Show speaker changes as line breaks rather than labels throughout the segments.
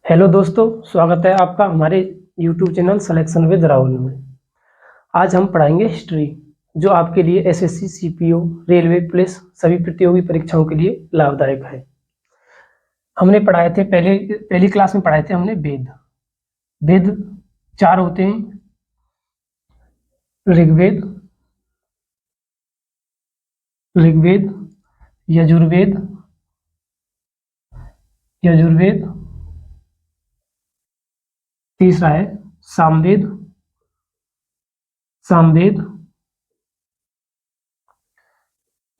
Hello दोस्तों, स्वागत है आपका हमारे YouTube channel selection with Rahul में। आज हम पढ़ाएंगे हिस्ट्री, जो आपके लिए एसएससी, सीपीओ, रेलवे, पुलिस सभी प्रतियोगी परीक्षाओं के लिए लाभदायक है। हमने पढ़ाए थे पहली क्लास में पढ़ाए थे हमने वेद। वेद 4 होते हैं: ऋग्वेद, यजुर्वेद, तीसरा है सामवेद,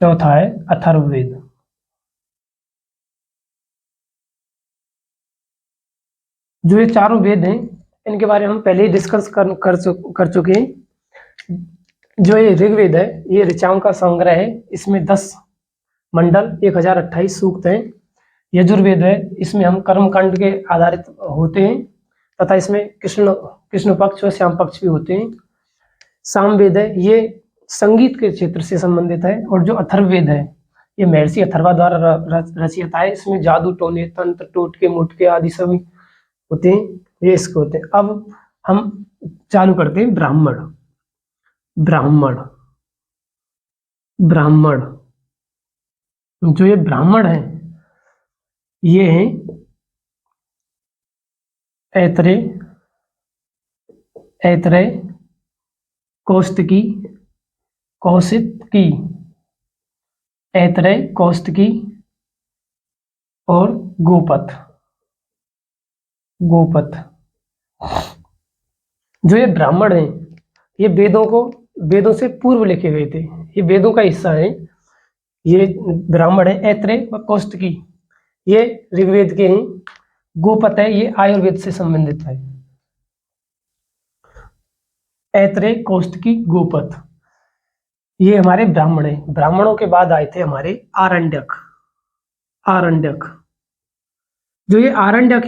चौथा है अथर्ववेद। जो ये चारों वेद हैं, इनके बारे में हम पहले ही डिस्कस कर चुके हैं। जो ये ऋग्वेद है, ये ऋचाओं का संग्रह है। इसमें 10 मंडल, 1028 सूक्त हैं। यजुर्वेद है, इसमें हम कर्मकांड के आधारित होते हैं तथा इसमें कृष्ण पक्ष और श्याम पक्ष भी होते हैं। सामवेद है, ये संगीत के क्षेत्र से संबंधित है। और जो अथर्ववेद है, ये महर्षि अथर्वा द्वारा रचित है। इसमें जादू, टोने, तंत्र, टोटके, मोटके आदि सभी होते हैं, ये इसके होते हैं। अब हम चालू करते हैं ब्राह्मण। जो ये ब्राह्मण है, ये हैं ऐत्रेय, कौशिकी, और गोपथ। जो ये ब्राह्मण हैं, ये वेदों से पूर्व लिखे गए थे। ये वेदों का हिस्सा है। ये ब्राह्मण है ऐत्रेय व कौशिकी, ये ऋग्वेद के हैं। गोपथ है, ये आयुर्वेद से संबंधित है। ऐत्रेय, कौशिकी, गोपथ, ये हमारे ब्राह्मण हैं। ब्राह्मणों के बाद आए थे हमारे आरण्यक। जो ये आरण्यक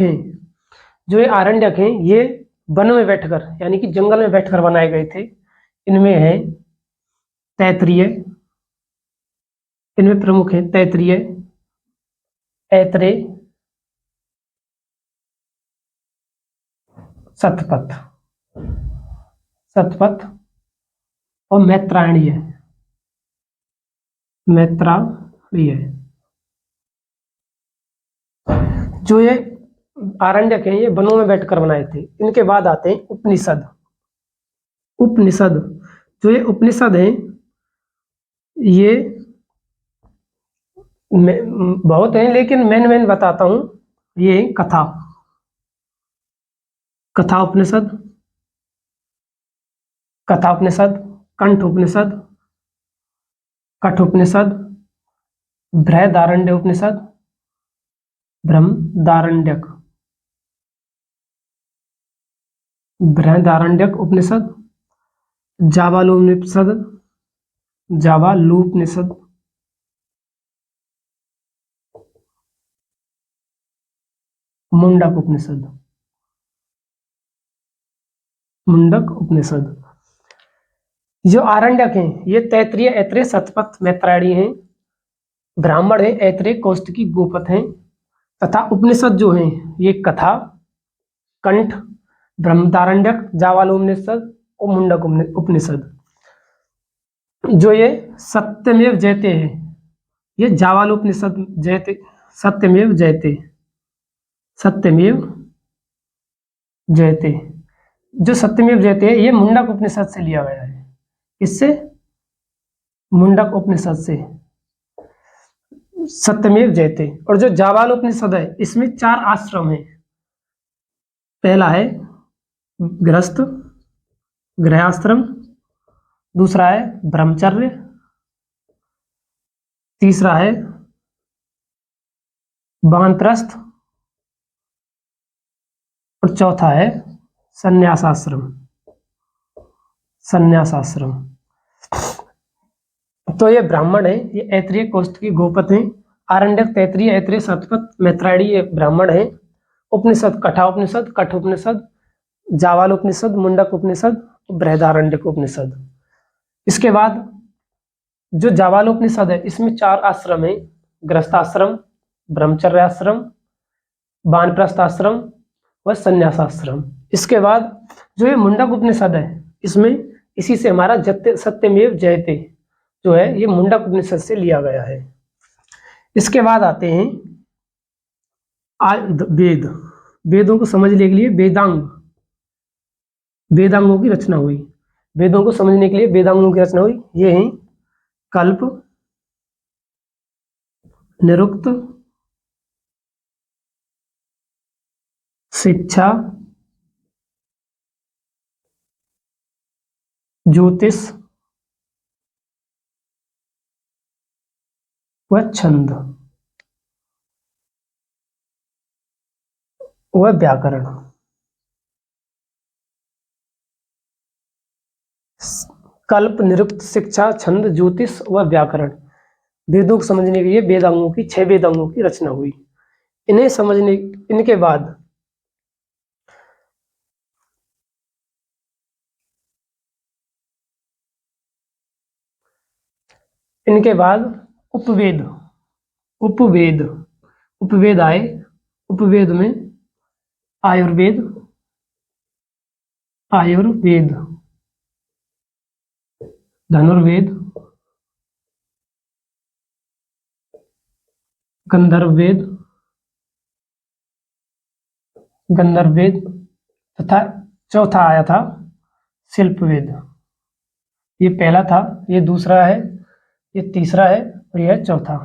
हैं, ये वन में बैठकर, यानी कि जंगल में बैठकर बनाए गए थे। इनमें है तैत्तिरीय, इनमें प्रमुख है तैत्तिरीय, ऐत्रेय, शतपथ और मैत्रायणीय। जो ये आरण्यक हैं, ये वनों में बैठकर बनाए थे। इनके बाद आते हैं उपनिषद। जो ये उपनिषद हैं, ये बहुत हैं, लेकिन मेन बताता हूं। ये कथा उपनिषद, कंठ उपनिषद, कठोपनिषद, बृहदारण्य उपनिषद, बृहदारण्यक उपनिषद, जाबालोपनिषद, मुंडक उपनिषद। जो आरण्यक हैं, ये तैत्तिरीय, ऐत्रेय, शतपथ, मैत्रायणी हैं। ब्राह्मण है ऐत्रेय, कौशिकी, गोपथ हैं। तथा उपनिषद जो हैं, ये कथा, कंठ, बृहदारण्यक, जाबालोपनिषद और मुंडक उपनिषद। जो ये सत्यमेव जयते है, ये जाबालोपनिषद सत्यमेव जयते। जो सत्यमेव जयते है, ये मुंडक उपनिषद से लिया गया है। इससे मुंडक उपनिषद से सत्यमेव जयते। और जो जाबालोपनिषद है, इसमें 4 आश्रम है। पहला है गृहस्थाश्रम, दूसरा है ब्रह्मचर्य, तीसरा है वानप्रस्थ और चौथा है संन्यासाश्रम। तो ये ब्राह्मण है, ये ऐत्रेय, कौशिकी, गोपथ हैं। आरण्यक, तैत्तिरीय, ऐत्रेय, शतपथ, मैत्रायणी ये ब्राह्मण है। उपनिषद कथा उपनिषद, कठोपनिषद, जाबालोपनिषद, मुंडक उपनिषद, बृहदारण्यक उपनिषद। इसके बाद जो जाबालोपनिषद है, इसमें 4 आश्रम है: गृहस्थाश्रम, ब्रह्मचर्याश्रम, वानप्रस्थाश्रम व संन्यासाश्रम। इसके बाद जो ये मुंडक उपनिषद है, इसमें इसी से हमारा सत्यमेव जयते जो है ये मुंडक उपनिषद से लिया गया है। इसके बाद आते हैं वेद। वेदों को समझने के लिए वेदांगों की रचना हुई। वेदों को समझने के लिए वेदांगों की रचना हुई। ये हैं कल्प, निरुक्त, शिक्षा, ज्योतिष व छंद व व्याकरण। कल्प, निरुक्त, शिक्षा, छंद, ज्योतिष व व्याकरण। वेदों को समझने के लिए वेदांगों की 6 वेदांगों की रचना हुई। इन्हें समझने इनके बाद उपवेद उपवेद उपवेद आए। उपवेद में आयुर्वेद, धनुर्वेद, गंधर्ववेद तथा चौथा आया था शिल्पवेद। ये पहला था, ये दूसरा है, ये तीसरा है और यह चौथा।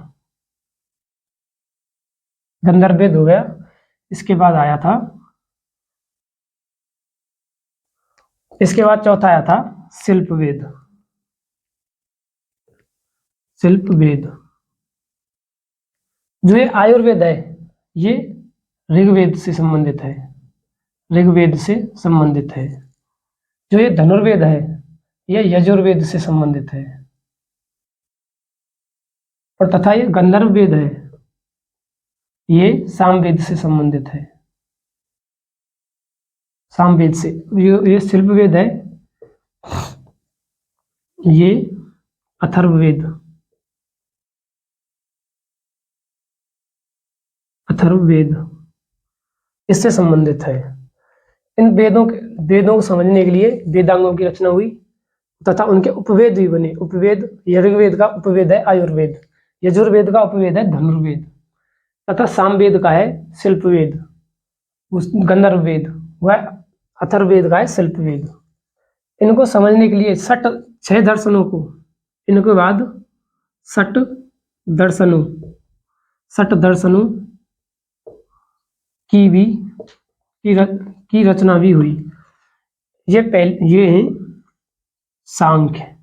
गंधर्ववेद हो गया। इसके बाद चौथा आया था शिल्पवेद। जो ये आयुर्वेद है ये ऋग्वेद से संबंधित है। जो ये धनुर्वेद है ये यजुर्वेद से संबंधित है। और तथा ये गंधर्व वेद है ये सामवेद से संबंधित है। सामवेद से ये शिल्पवेद है, ये अथर्ववेद इससे संबंधित है। इन वेदों को समझने के लिए वेदांगों की रचना हुई तथा उनके उपवेद भी बने। उपवेद, ऋग्वेद का उपवेद है आयुर्वेद, यजुर्वेद का उपवेद है धनुर्वेद तथा सामवेद का है शिल्पवेद, गंधर्ववेद व अथर्ववेद का है शिल्पवेद। इनको समझने के लिए 6 दर्शनों को, इनके बाद 6 दर्शनों की रचना भी हुई। ये हैं सांख्य,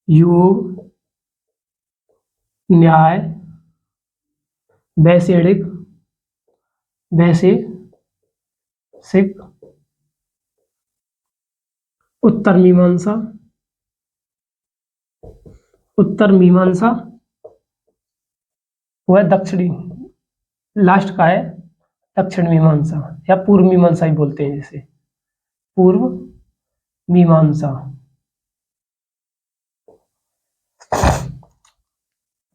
योग, न्याय, वैशेषिक, उत्तर मीमांसा वह दक्षिणी, लास्ट का है दक्षिण मीमांसा या पूर्व मीमांसा ही बोलते हैं, जैसे पूर्व मीमांसा।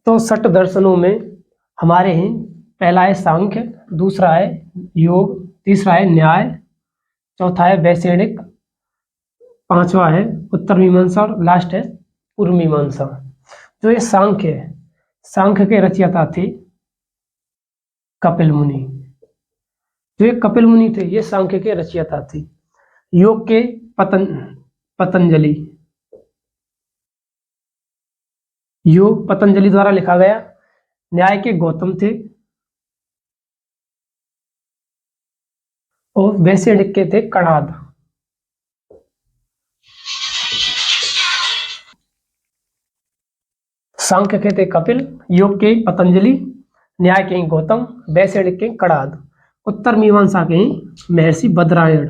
तो 6 दर्शनों में हमारे हैं, पहला है सांख्य, दूसरा है योग, तीसरा है न्याय, चौथा है वैशेषिक, पांचवा है उत्तर मीमांसा और लास्ट है पूर्व मीमांसा। जो ये सांख्य के रचयिता थे कपिल मुनि। जो ये कपिल मुनि थे ये सांख्य के रचयिता थे। योग के पतंजलि, योग पतंजलि द्वारा लिखा गया। न्याय के गौतम थे और वैशेषिक के थे कणाद। सांख्य के थे कपिल, योग के पतंजलि, न्याय के गौतम, वैशेषिक के कणाद, उत्तर मीमांसा के महर्षि बद्रायण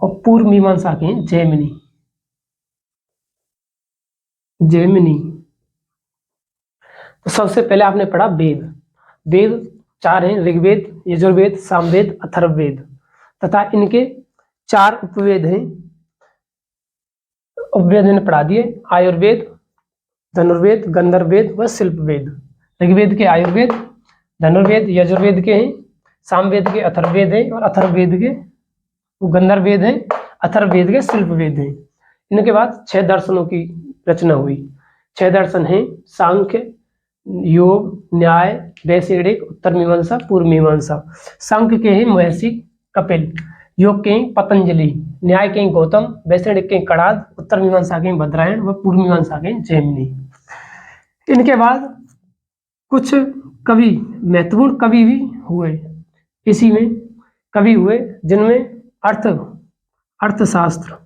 और पूर्व मीमांसा के जैमिनी। तो सबसे पहले आपने पढ़ा वेद 4 हैं, ऋग्वेद, यजुर्वेद, सामवेद, अथर्ववेद तथा इनके 4 उपवेद हैं उपवेद मैंने पढ़ा दिए, आयुर्वेद, धनुर्वेद, गंधर्ववेद व शिल्पवेद। ऋग्वेद के आयुर्वेद, धनुर्वेद यजुर्वेद के हैं, सामवेद के अथर्ववेद हैं, और अथर्ववेद के वो गंधर्ववेद हैं, अथर्ववेद के शिल्पवेद हैं। इनके बाद 6 दर्शनों की रचना हुई। 6 दर्शन हैं सांख्य, योग, न्याय, वैशेषिक, उत्तर मीमांसा, पूर्व मीमांसा। सांख्य के हैं महर्षि कपिल, योग के हैं पतंजलि, न्याय के हैं गौतम, वैशेषिक के हैं कणाद, उत्तर मीमांसा के हैं भद्रायण व पूर्व मीमांसा के हैं जैमिनी। इनके बाद कुछ कवि, महत्वपूर्ण कवि भी हुए इसी में, कवि हुए जिनमें अर्थशास्त्र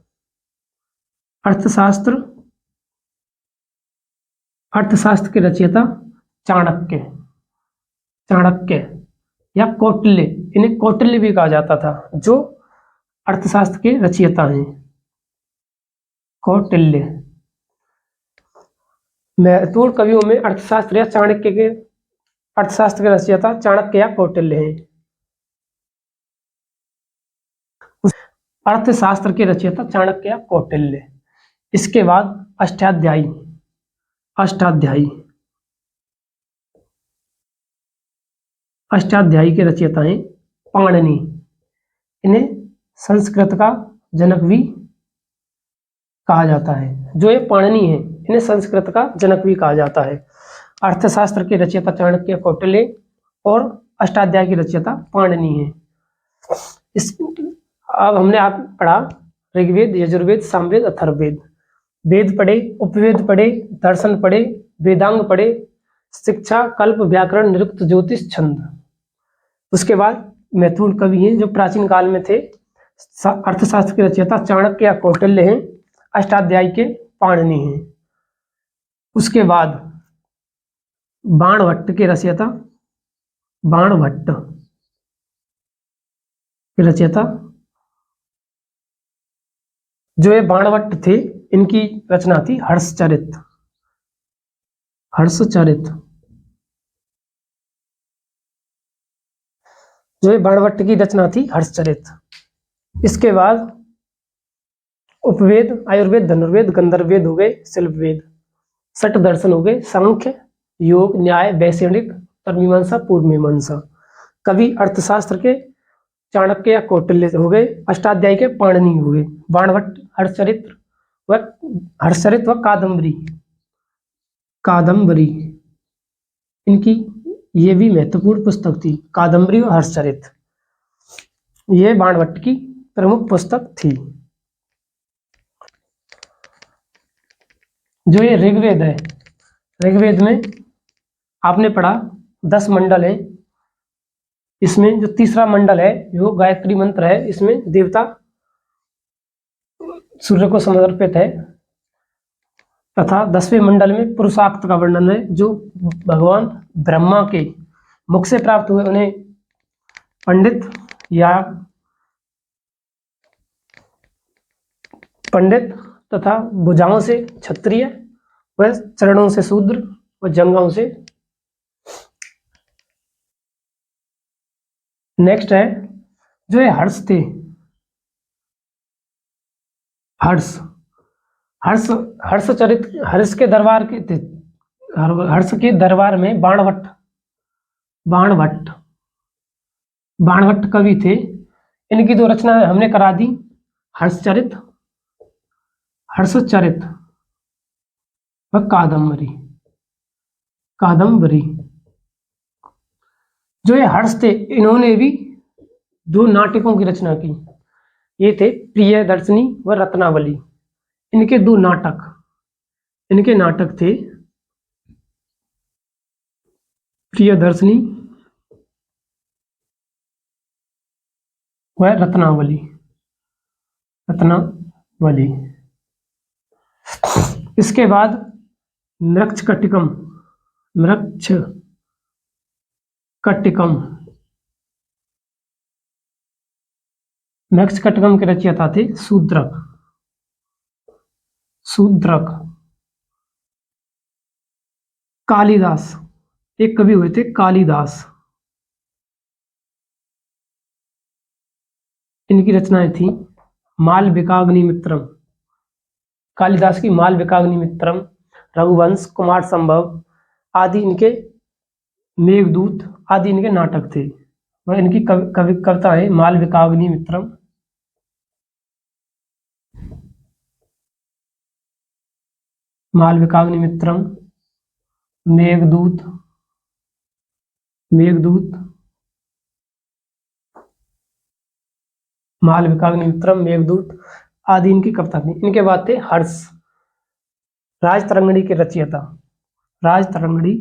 के रचयिता चाणक्य या कौटिल्य, इन्हें कौटिल्य भी कहा जाता था, जो अर्थशास्त्र के रचयिता हैं। कौटिल्य। महत्वपूर्ण कवियों में अर्थशास्त्र या चाणक्य के, अर्थशास्त्र के रचयिता चाणक्य या कौटिल्य हैं। अर्थशास्त्र के रचयिता चाणक्य या कौटिल्य। इसके बाद अष्टाध्यायी के रचयिता हैं पाणिनि, इन्हें संस्कृत का जनक भी कहा जाता है। जो ये पाणिनि है, इन्हें संस्कृत का जनक भी कहा जाता है। अर्थशास्त्र के रचयिता चाणक्य, कौटिल्य, और अष्टाध्यायी की रचयिता पाणिनि है। अब हमने आप पढ़ा ऋग्वेद, यजुर्वेद, सामवेद, अथर्ववेद। वेद पढ़े, उपवेद पढ़े, दर्शन पढ़े, वेदांग पढ़े, शिक्षा, कल्प, व्याकरण, निरुक्त, ज्योतिष, छंद। उसके बाद महत्वपूर्ण कवि हैं जो प्राचीन काल में थे। अर्थशास्त्र के रचयिता चाणक्य या कौटिल्य हैं, अष्टाध्यायी के पाणिनि हैं। उसके बाद बाणभट्ट के रचयिता, जो ये बाणभट्ट थे, इनकी रचना थी हर्षचरित। जो ये बाणभट्ट की रचना थी हर्षचरित। इसके बाद उपवेद, आयुर्वेद, धनुर्वेद, गंधर्ववेद हो गए, शिल्पवेद। 6 दर्शन हो गए सांख्य, योग, न्याय, वैशेषिक, उत्तर मीमांसा, पूर्व मीमांसा। कवि अर्थशास्त्र के चाणक्य या कौटिल्य हो गए, अष्टाध्यायी के पाणिनि हो गए, बाणभट्ट, हर्षचरित व कादम्बरी। इनकी ये भी महत्वपूर्ण पुस्तक थी, कादम्बरी और हर्षचरित। ये बाणभट्ट की प्रमुख पुस्तक थी। जो ये ऋग्वेद है, ऋग्वेद में आपने पढ़ा 10 मंडल है। इसमें जो तीसरा मंडल है जो गायत्री मंत्र है, इसमें देवता सूर्य को समर्पित है, तथा 10वें मंडल में पुरुषार्थ का वर्णन है, जो भगवान ब्रह्मा के मुख से प्राप्त हुए, उन्हें पंडित तथा भुजाओं से क्षत्रिय व चरणों से शूद्र व जंघों से। नेक्स्ट है जो ये हर्ष थे, हर्ष के दरबार के थे। हर्ष के दरबार में बाणभट्ट कवि थे। इनकी 2 रचना हमने करा दी, हर्षचरित व कादम्बरी। जो ये हर्ष थे, इन्होंने भी 2 नाटकों की रचना की। ये थे प्रियदर्शिनी व रत्नावली। इनके 2 नाटक थे प्रियदर्शिनी व रत्नावली। इसके बाद मृच्छकटिकम के रचयिता थे शूद्रक। कालिदास, एक कवि हुए थे कालिदास। इनकी रचनाएं थी मालविकाग्निमित्रम कालिदास की मालविकाग्निमित्रम, रघुवंश, कुमार संभव आदि इनके, मेघदूत आदि इनके नाटक थे। वह इनकी कविता है मालविकाग्निमित्रम, मालविकाग्निमित्रम, मेघदूत, मेघदूत, मालविकाग्निमित्रम, मेघदूत आदि इनकी कविता थी। इनके बाद थे हर्ष, राजतरंगिणी के रचयिता, राजतरंगिणी,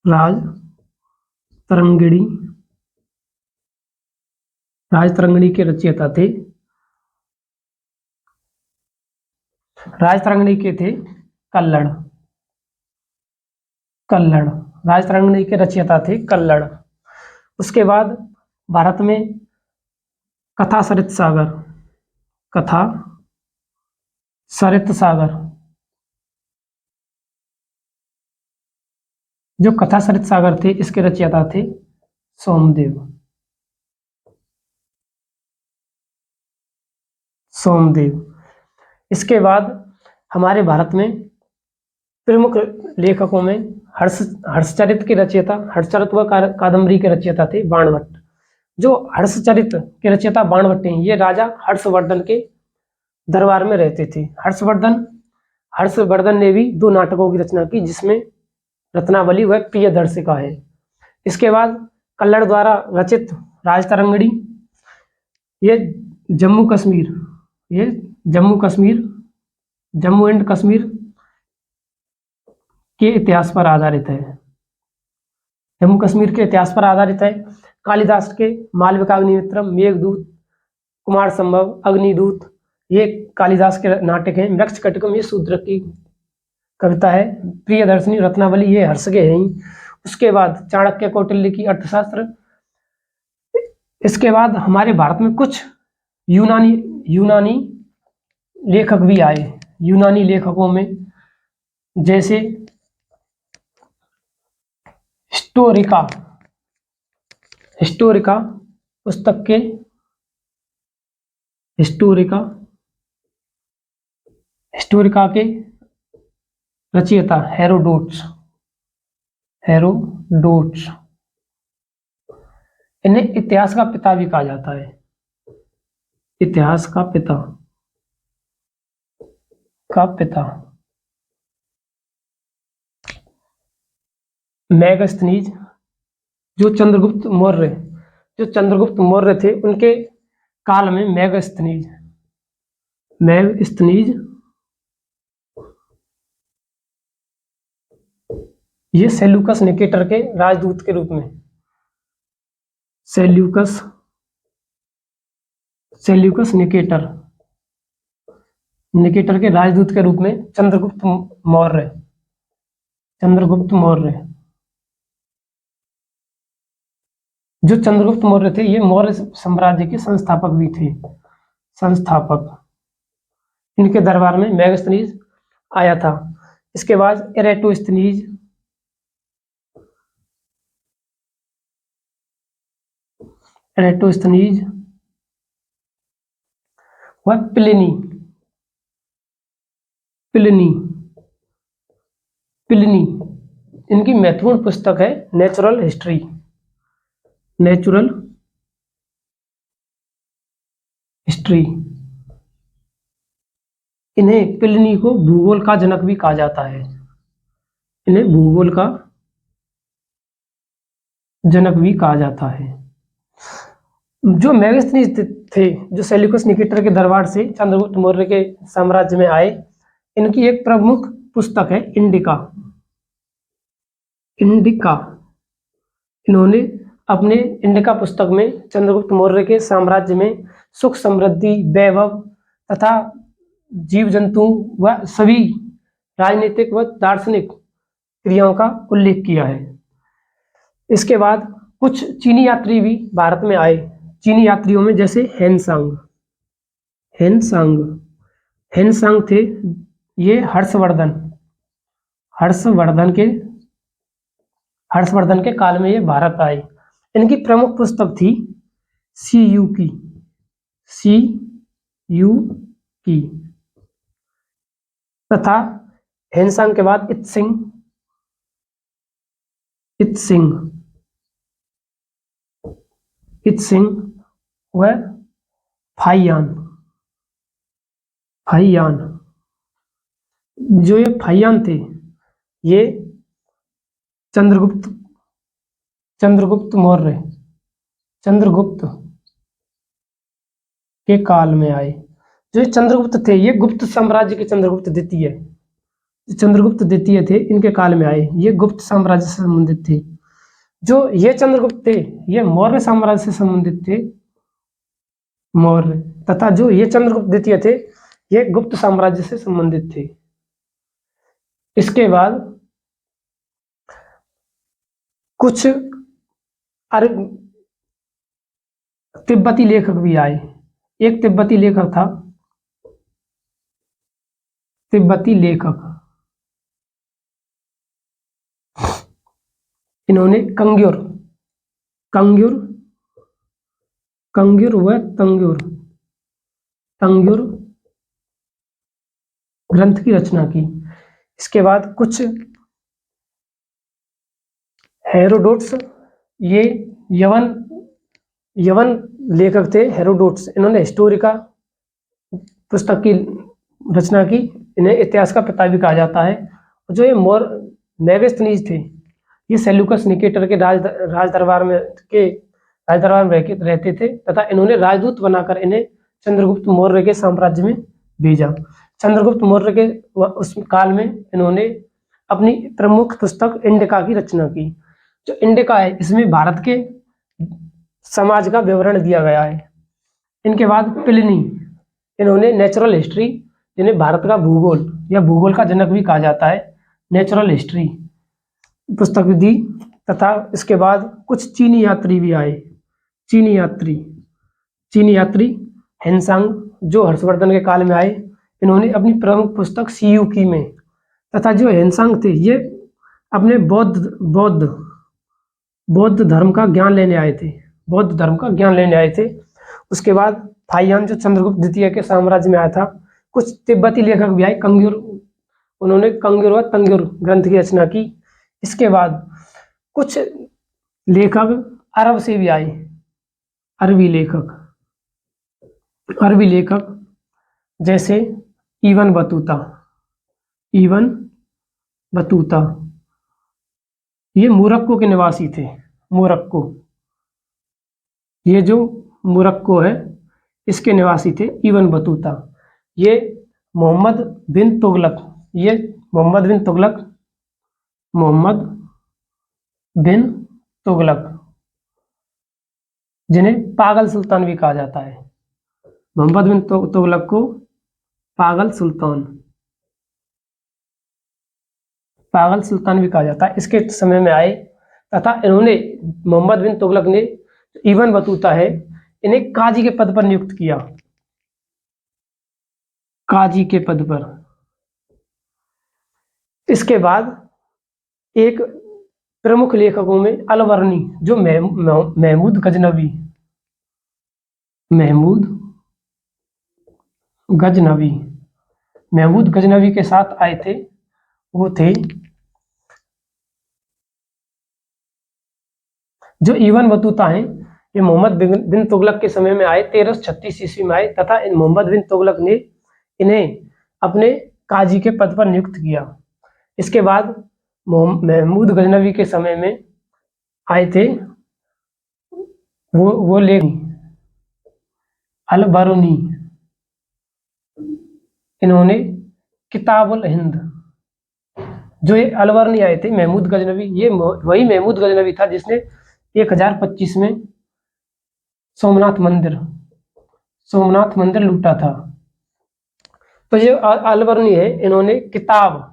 राजतरंगिणी, राजतरंगिणी के रचयिता थे, राजतरंगिणी के थे कल्लड़, कल्लड़, राजतरंगिणी के रचयिता थे कल्लड़। उसके बाद भारत में कथा सरित सागर, कथा सरित सागर, जो कथा सरित सागर थे इसके रचयिता थे सोमदेव, सोमदेव। इसके बाद हमारे भारत में प्रमुख लेखकों में हर्षचरित के रचयिता, हर्षचरित व कादम्बरी के रचयिता थे बाणभट्ट। जो हर्षचरित के रचयिता बाणभट्ट हैं, ये राजा हर्षवर्धन के दरबार में रहते थे। हर्षवर्धन ने भी 2 नाटकों की रचना की, जिसमें रत्नावली व प्रियदर्शिका है। इसके बाद कल्लड़ द्वारा रचित राजतरंगिणी, ये जम्मू कश्मीर, ये जम्मू एंड कश्मीर के इतिहास पर आधारित है, जम्मू कश्मीर के इतिहास पर आधारित है। कालिदास के मालविकाग्निमित्रम, मेघदूत, कुमार संभव, अग्निदूत ये कालिदास के नाटक हैं। मृक्षकटिकम ये शूद्र की कविता है। प्रियदर्शिनी, रत्नावली ये हर्ष के हैं। उसके बाद चाणक्य कौटिल्य की अर्थशास्त्र। इसके बाद हमारे भारत में कुछ यूनानी लेखक भी आए। यूनानी लेखकों में जैसे हिस्टोरिका पुस्तक के हिस्टोरिका के रचयिता हेरोडोट्स, इन्हें इतिहास का पिता भी कहा जाता है, इतिहास का पिता। मेगास्थनीज, जो चंद्रगुप्त मौर्य थे, उनके काल में मेगास्थनीज ये सेल्यूकस निकेटर के राजदूत के रूप में, सेल्यूकस निकेटर के राजदूत के रूप में चंद्रगुप्त मौर्य, जो चंद्रगुप्त मौर्य थे, ये मौर्य साम्राज्य के संस्थापक भी थे, इनके दरबार में मेगास्थनीज आया था। इसके बाद एरेटोस्थनीज, व प्लिनी इनकी महत्वपूर्ण पुस्तक है नेचुरल हिस्ट्री, इन्हें प्लिनी को भूगोल का जनक भी कहा जाता है, इन्हें भूगोल का जनक भी कहा जाता है। जो मेगास्थनीज थे, जो सेल्यूकस निकेटर के दरबार से चंद्रगुप्त मौर्य के साम्राज्य में आए, इनकी एक प्रमुख पुस्तक है इंडिका। इन्होंने अपने इंडिका पुस्तक में चंद्रगुप्त मौर्य के साम्राज्य में सुख समृद्धि, वैभव तथा जीव जंतु व सभी राजनीतिक व दार्शनिक क्रियाओं का उल्लेख किया है। इसके बाद कुछ चीनी यात्री भी भारत में आए। चीनी यात्रियों में जैसे हेनसांग थे, ये हर्षवर्धन के काल में ये भारत आए। इनकी प्रमुख पुस्तक थी सी यू की, तथा हेनसांग के बाद इत्सिंग व फाइयान। जो ये फाइयान थे ये चंद्रगुप्त मौर्य के काल में आए। जो ये चंद्रगुप्त थे ये गुप्त साम्राज्य के चंद्रगुप्त द्वितीय थे, इनके काल में आए। ये गुप्त साम्राज्य से संबंधित थे। जो ये चंद्रगुप्त थे ये मौर्य साम्राज्य से संबंधित थे, मौर्य, तथा जो ये चंद्रगुप्त द्वितीय थे ये गुप्त साम्राज्य से संबंधित थे। इसके बाद कुछ तिब्बती लेखक भी आए। एक तिब्बती लेखक था, इन्होंने कंग्यूर व तंग्यूर ग्रंथ की रचना की। इसके बाद कुछ हेरोडोट्स, ये यवन लेखक थे हेरोडोट्स, इन्होंने हिस्टोरिका पुस्तक की रचना की। इन्हें इतिहास का पिता भी कहा जाता है। जो ये मेगास्थनीज थे ये सेल्यूकस निकेटर के राज दरबार में रहते थे तथा इन्होंने राजदूत बनाकर इन्हें चंद्रगुप्त मौर्य के साम्राज्य में भेजा। चंद्रगुप्त मौर्य के उस काल में इन्होंने अपनी प्रमुख पुस्तक इंडिका की रचना की। जो इंडिका है इसमें भारत के समाज का विवरण दिया गया है। इनके बाद प्लिनी, इन्होंने नेचुरल हिस्ट्री, जिन्हें भारत का भूगोल या भूगोल का जनक भी कहा जाता है, नेचुरल हिस्ट्री पुस्तक दी। तथा इसके बाद कुछ चीनी यात्री भी आए। चीनी यात्री हेनसांग जो हर्षवर्धन के काल में आए। इन्होंने अपनी प्रमुख पुस्तक सीयूकी में, तथा जो हेनसांग थे ये अपने बौद्ध धर्म का ज्ञान लेने आए थे। उसके बाद फाइयान जो चंद्रगुप्त द्वितीय के साम्राज्य में आया था। कुछ तिब्बती लेखक भी आए, उन्होंने कंग्यूर व तंग्यूर ग्रंथ की रचना की। इसके बाद कुछ लेखक अरब से भी आए, अरबी लेखक जैसे इबन बतूता, ये मोरक्को के निवासी थे। ये जो मोरक्को है इसके निवासी थे इबन बतूता। ये मोहम्मद बिन तुगलक, जिन्हें पागल सुल्तान भी कहा जाता है। मोहम्मद बिन तुगलक को पागल सुल्तान भी कहा जाता है, इसके समय में आए। तथा इन्होंने, मोहम्मद बिन तुगलक ने इबन बतूता है इन्हें काजी के पद पर नियुक्त किया। इसके बाद एक प्रमुख लेखकों में अलवर्नी, जो महमूद गजनवी के साथ आए थे। वो थे जो इबन बतूता हैं, ये मोहम्मद बिन तुगलक के समय में आए, 1336 ईस्वी में आए। तथा मोहम्मद बिन तुगलक ने इन्हें अपने काजी के पद पर नियुक्त किया। इसके बाद महमूद गजनवी के समय में आए थे वो लेखक अल-बरूनी, इन्होंने किताबुल हिंद, जो ये अलबरनी आए थे महमूद गजनवी, ये वही महमूद गजनवी था जिसने 1025 में सोमनाथ मंदिर लूटा था। तो ये अलबरनी है, इन्होंने किताब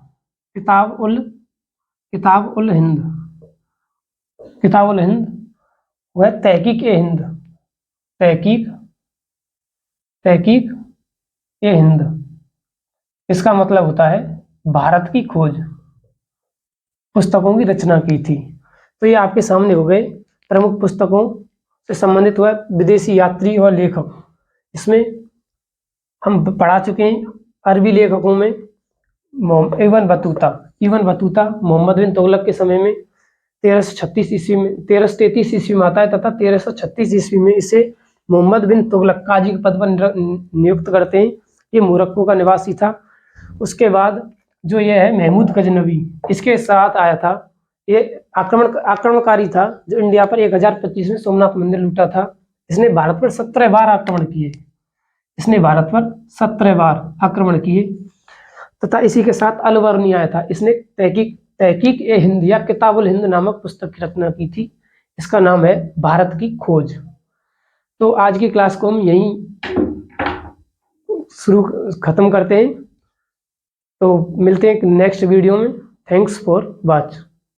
उल हिंद व तहकीक ए हिंद, इसका मतलब होता है भारत की खोज, पुस्तकों की रचना की थी। तो ये आपके सामने हो गए प्रमुख पुस्तकों से संबंधित हुआ विदेशी यात्री और लेखक। इसमें हम पढ़ा चुके हैं अरबी लेखकों में Ibn Battuta, Ibn Battuta Muhammad bin Tughlaq के समय में 1336 ईस्वी में 1333 ईस्वी में आता है तथा 1336 ईस्वी में इसे मोहम्मद बिन तुगलक काजी के पद पर नियुक्त करते हैं। ये मोरक्को का निवासी था। उसके बाद जो ये है महमूद गजनवी, इसके साथ आया था। ये आक्रमणकारी था जो इंडिया पर 1025 में सोमनाथ मंदिर लूटा था। इसने भारत पर 17 बार आक्रमण किए। इसने भारत पर 17 बार आक्रमण किए तथा इसी के साथ अलबर्नी आया था। इसने तहकीक ए हिंद या किताबुल हिंद नामक पुस्तक की रचना की थी। इसका नाम है भारत की खोज। तो आज की क्लास को हम यहीं खत्म करते हैं। तो मिलते हैं नेक्स्ट वीडियो में। Thanks for watch.